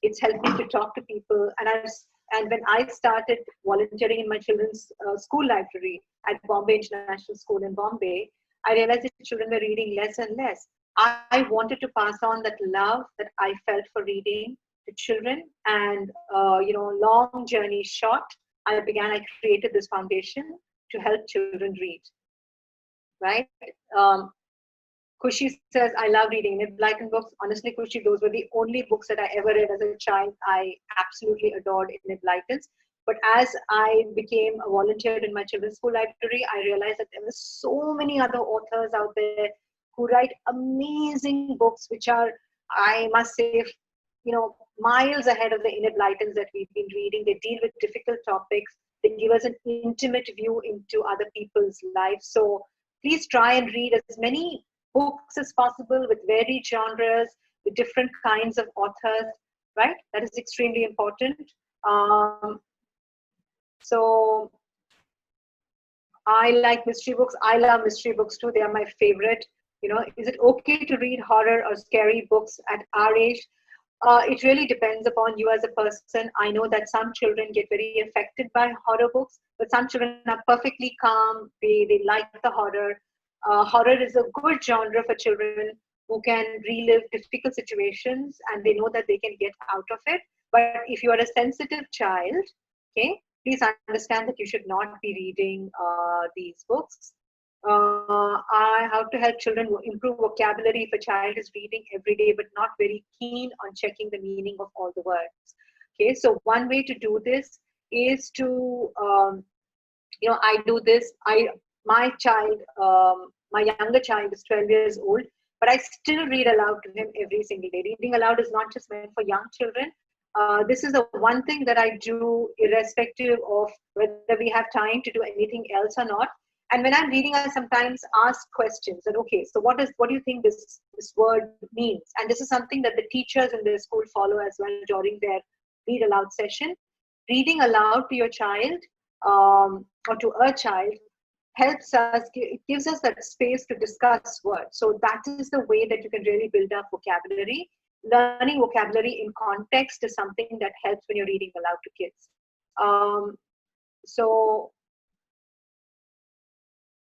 It's helped me to talk to people. And when I started volunteering in my children's school library at Bombay International School in Bombay, I realized that children were reading less and less. I wanted to pass on that love that I felt for reading to children. And, long journey short, I created this foundation to help children read, right? Kushi says, I love reading Nib Blyton books. Honestly, Kushi, those were the only books that I ever read as a child. I absolutely adored Nib Blyton's. But as I became a volunteer in my children's school library, I realized that there were so many other authors out there who write amazing books, which are, I must say, miles ahead of the Nib Blyton's that we've been reading. They deal with difficult topics. They give us an intimate view into other people's lives. So please try and read as many books as possible with varied genres, with different kinds of authors, right? That is extremely important. So I like mystery books. I love mystery books too. They are my favorite. Is it okay to read horror or scary books at our age? It really depends upon you as a person. I know that some children get very affected by horror books, but some children are perfectly calm. They like the horror. Horror is a good genre for children who can relive difficult situations and they know that they can get out of it. But if you are a sensitive child, okay, please understand that you should not be reading these books. How to help children improve vocabulary if a child is reading every day but not very keen on checking the meaning of all the words. Okay, so one way to do this is to, I do this. My younger child is 12 years old, but I still read aloud to him every single day. Reading aloud is not just meant for young children. This is the one thing that I do irrespective of whether we have time to do anything else or not. And when I'm reading, I sometimes ask questions that, okay, so what do you think this word means? And this is something that the teachers in the school follow as well during their read aloud session. Reading aloud to your child or to a child helps us, it gives us that space to discuss words. So that is the way that you can really build up vocabulary. Learning vocabulary in context is something that helps when you're reading aloud to kids. So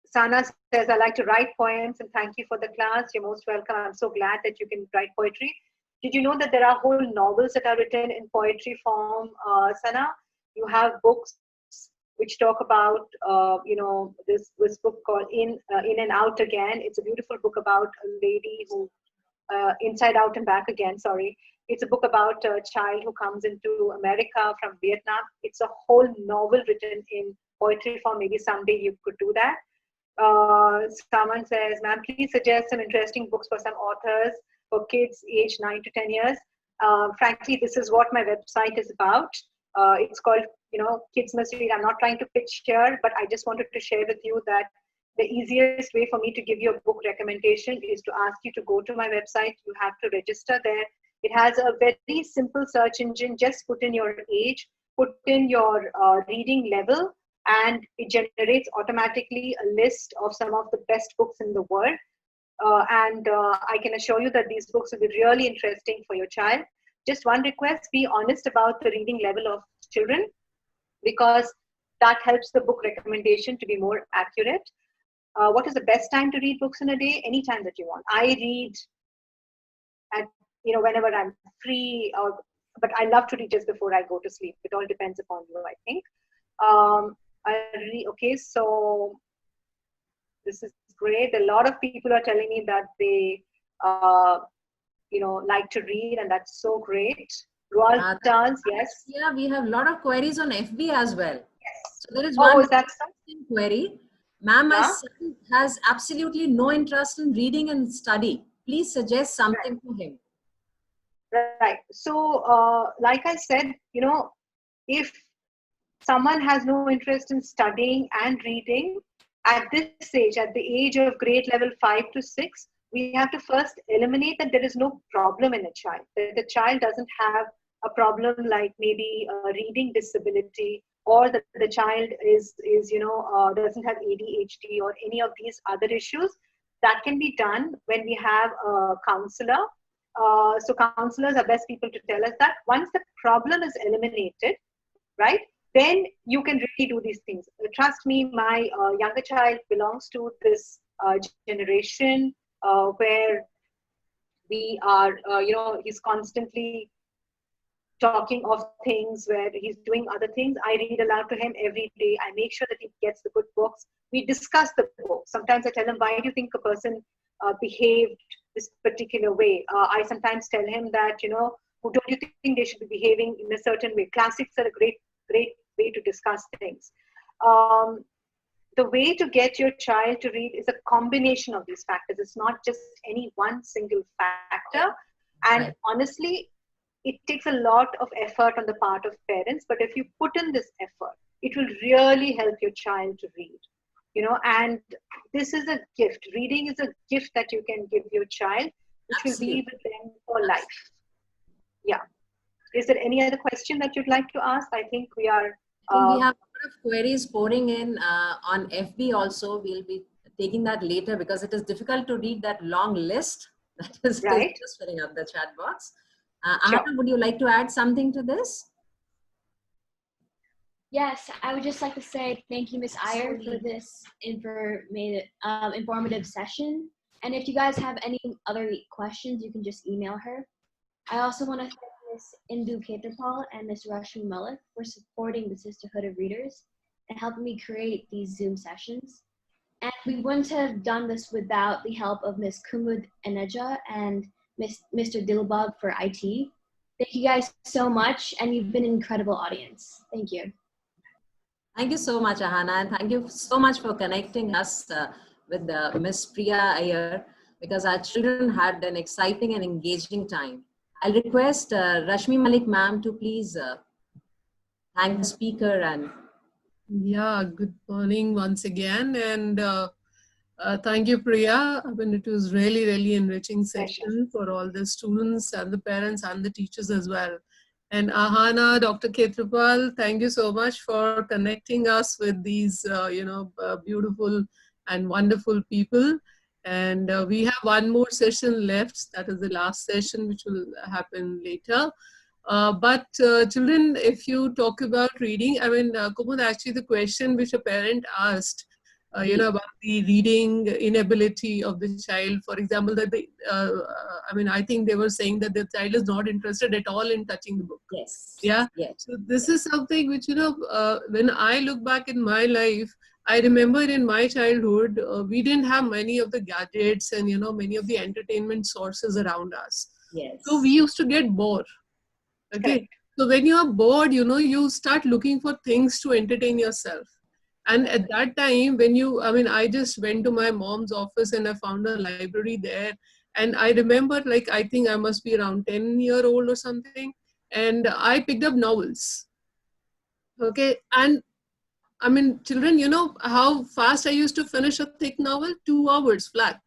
Sana says, I like to write poems and thank you for the class. You're most welcome. I'm so glad that you can write poetry. Did you know that there are whole novels that are written in poetry form, Sana? You have books which talk about, this book called In and Out Again. It's a beautiful book about a lady who, Inside Out and Back Again, sorry. It's a book about a child who comes into America from Vietnam. It's a whole novel written in poetry form. Maybe someday you could do that. Someone says, ma'am, please suggest some interesting books for some authors for kids aged 9 to 10 years. Frankly, this is what my website is about. It's called, Kids Must Read. I'm not trying to pitch here, but I just wanted to share with you that the easiest way for me to give you a book recommendation is to ask you to go to my website. You have to register there. It has a very simple search engine. Just put in your age, put in your reading level, and it generates automatically a list of some of the best books in the world. I can assure you that these books will be really interesting for your child. Just one request, be honest about the reading level of children, because that helps the book recommendation to be more accurate. What is the best time to read books in a day? Anytime that you want. I read at, whenever I'm free, but I love to read just before I go to sleep. It all depends upon you, I think. Okay, so this is great. A lot of people are telling me that they, like to read, and that's so great. Roald does, yes. Yeah, we have a lot of queries on FB as well. Yes. So there is Oh, one is that so? query. Ma'am, my son has absolutely no interest in reading and study. Please suggest something for him. Right. So, like I said, if someone has no interest in studying and reading, at this age, at the age of grade level 5 to 6, we have to first eliminate that there is no problem in a child. That the child doesn't have a problem like maybe a reading disability, or that the child doesn't have ADHD or any of these other issues. That can be done when we have a counselor. So counselors are best people to tell us that. Once the problem is eliminated, right, then you can really do these things. Trust me, my younger child belongs to this generation where we are, he's constantly talking of things where he's doing other things. I read aloud to him every day. I make sure that he gets the good books. We discuss the book. Sometimes I tell him, why do you think a person behaved this particular way? I sometimes tell him that, who don't you think they should be behaving in a certain way? Classics are a great way to discuss things. The way to get your child to read is a combination of these factors. It's not just any one single factor. And honestly, it takes a lot of effort on the part of parents, but if you put in this effort, it will really help your child to read. And this is a gift. Reading is a gift that you can give your child, which will be with them for life. Yeah. Is there any other question that you'd like to ask? I think we are... we have a lot of queries pouring in on FB also. We'll be taking that later because it is difficult to read that long list. That is just filling up the chat box. Sure. Ahana, would you like to add something to this? Yes, I would just like to say thank you, Miss Iyer, for this informative session. And if you guys have any other questions, you can just email her. I also want to thank Miss Indu Ketrapal and Miss Rashmi Malik for supporting the Sisterhood of Readers and helping me create these Zoom sessions. And we wouldn't have done this without the help of Miss Kumud Eneja and Mr. Dilbag for IT. Thank you guys so much, and you've been an incredible audience. Thank you. Thank you so much, Ahana, and thank you so much for connecting us with Miss Priya Iyer, because our children had an exciting and engaging time. I'll request Rashmi Malik ma'am to please thank the speaker. And yeah, good morning once again, and thank you, Priya. I mean, it was really enriching session for all the students and the parents and the teachers as well. And Ahana, Dr. Ketrapal, thank you so much for connecting us with these, beautiful and wonderful people. And we have one more session left. That is the last session, which will happen later. But children, if you talk about reading, I mean, Kumud, actually the question which a parent asked, about the reading inability of the child, for example, that I think they were saying that the child is not interested at all in touching the book. yes, Yeah. yes. So this is something which, when I look back in my life, I remember in my childhood, we didn't have many of the gadgets and, many of the entertainment sources around us. Yes. So we used to get bored. Okay. Correct. So when you are bored, you start looking for things to entertain yourself. And at that time, I just went to my mom's office and I found a library there. And I remember, I think I must be around 10-year-old or something. And I picked up novels. Okay. And I mean, children, you know how fast I used to finish a thick novel? 2 hours flat.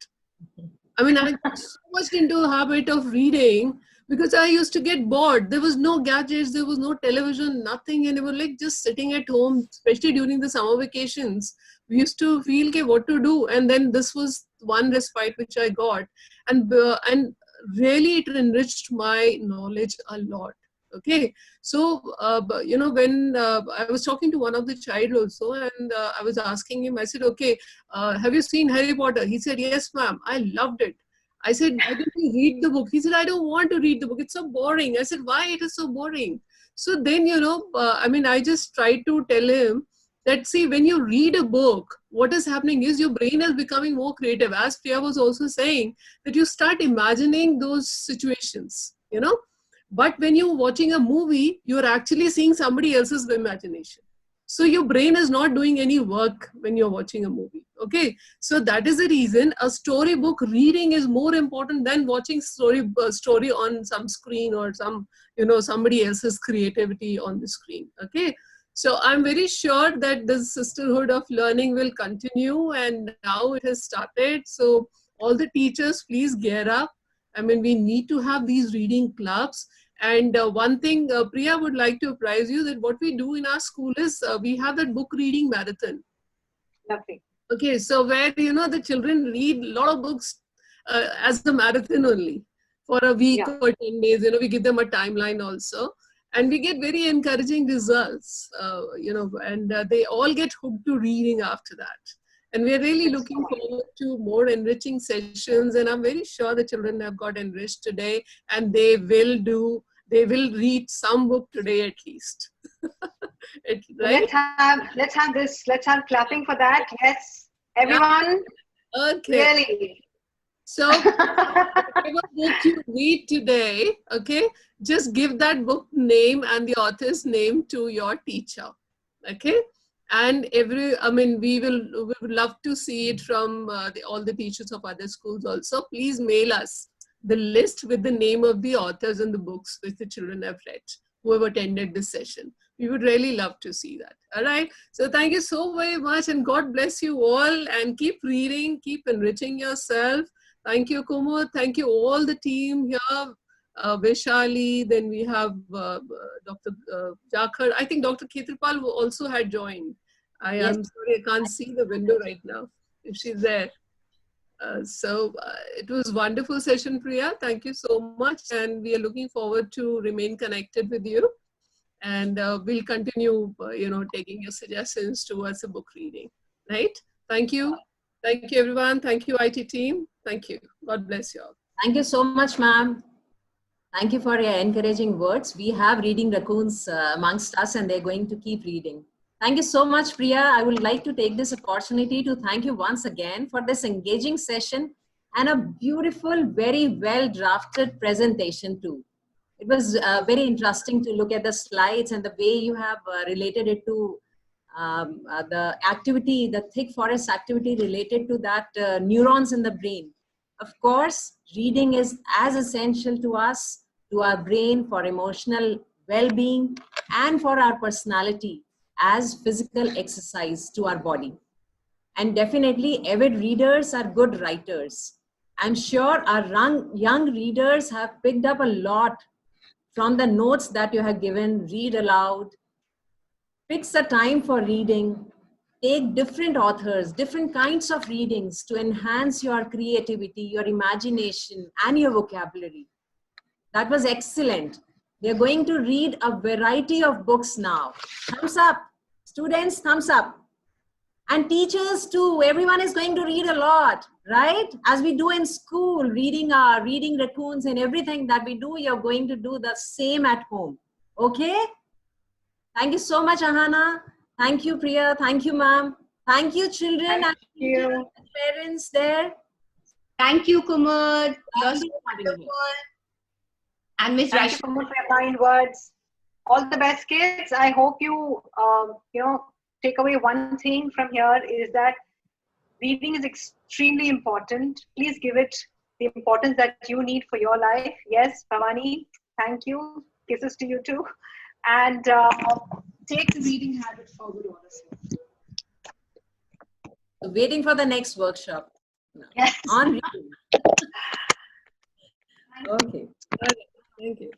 I mean, I got so much into a habit of reading because I used to get bored. There was no gadgets, there was no television, nothing. And we were just sitting at home, especially during the summer vacations. We used to feel okay, what to do. And then this was one respite which I got. And really it enriched my knowledge a lot. Okay. So, when I was talking to one of the child also, and I was asking him, I said, okay, have you seen Harry Potter? He said, yes, ma'am. I loved it. I said, why don't you read the book? He said, I don't want to read the book. It's so boring. I said, why it is so boring? So then, I just tried to tell him that, see, when you read a book, what is happening is your brain is becoming more creative. As Priya was also saying, that you start imagining those situations, But when you're watching a movie, you're actually seeing somebody else's imagination. So your brain is not doing any work when you're watching a movie. Okay. So that is the reason a storybook reading is more important than watching story on some screen or somebody else's creativity on the screen. Okay. So I'm very sure that this sisterhood of learning will continue, and now it has started. So all the teachers, please gear up. I mean, we need to have these reading clubs. And one thing, Priya would like to apprise you that what we do in our school is we have that book reading marathon. Lovely. Okay, so where, the children read a lot of books as the marathon only for a week or 10 days. We give them a timeline also. And we get very encouraging results, and they all get hooked to reading after that. And we're really looking forward to more enriching sessions. And I'm very sure the children have got enriched today, and they will read some book today at least. Right? Let's have clapping for that. Yes, everyone. Yeah. Okay. Really. So whatever book you read today, okay, just give that book name and the author's name to your teacher. Okay. And we would love to see it from all the teachers of other schools also. Please mail us the list with the name of the authors and the books which the children have read, who have attended this session. We would really love to see that. All right. So thank you so very much, and God bless you all, and keep reading, keep enriching yourself. Thank you, Kumud. Thank you all the team here. Vaishali, then we have Dr. Jakhar. I think Dr. Ketrapal also had joined. I am sorry, I can't see the window right now if she's there. It was wonderful session, Priya. Thank you so much. And we are looking forward to remain connected with you. And we'll continue, taking your suggestions towards the book reading. Right? Thank you. Thank you, everyone. Thank you, IT team. Thank you. God bless you all. Thank you so much, ma'am. Thank you for your encouraging words. We have reading raccoons amongst us, and they're going to keep reading. Thank you so much, Priya. I would like to take this opportunity to thank you once again for this engaging session and a beautiful, very well drafted presentation too. It was very interesting to look at the slides and the way you have related it to the activity, the thick forest activity related to that neurons in the brain. Of course, reading is as essential to us, to our brain, for emotional well-being, and for our personality as physical exercise to our body. And definitely, avid readers are good writers. I'm sure our young readers have picked up a lot from the notes that you have given. Read aloud, fix a time for reading, take different authors, different kinds of readings to enhance your creativity, your imagination, and your vocabulary. That was excellent. We are going to read a variety of books now. Thumbs up. Students, thumbs up. And teachers too. Everyone is going to read a lot, right? As we do in school, reading raccoons and everything that we do, you're going to do the same at home. Okay? Thank you so much, Ahana. Thank you, Priya. Thank you, ma'am. Thank you, children. Thank you. And parents there. Thank you, Kumud. You're so Thank you. wonderful. And Miss Thank you Rashmi. so much for your kind words. All the best, kids. I hope you, take away one thing from here is that reading is extremely important. Please give it the importance that you need for your life. Yes, Pamani, thank you. Kisses to you too. And take the reading habit forward, honestly. Waiting for the next workshop. Yes. On reading. Okay. Thank you.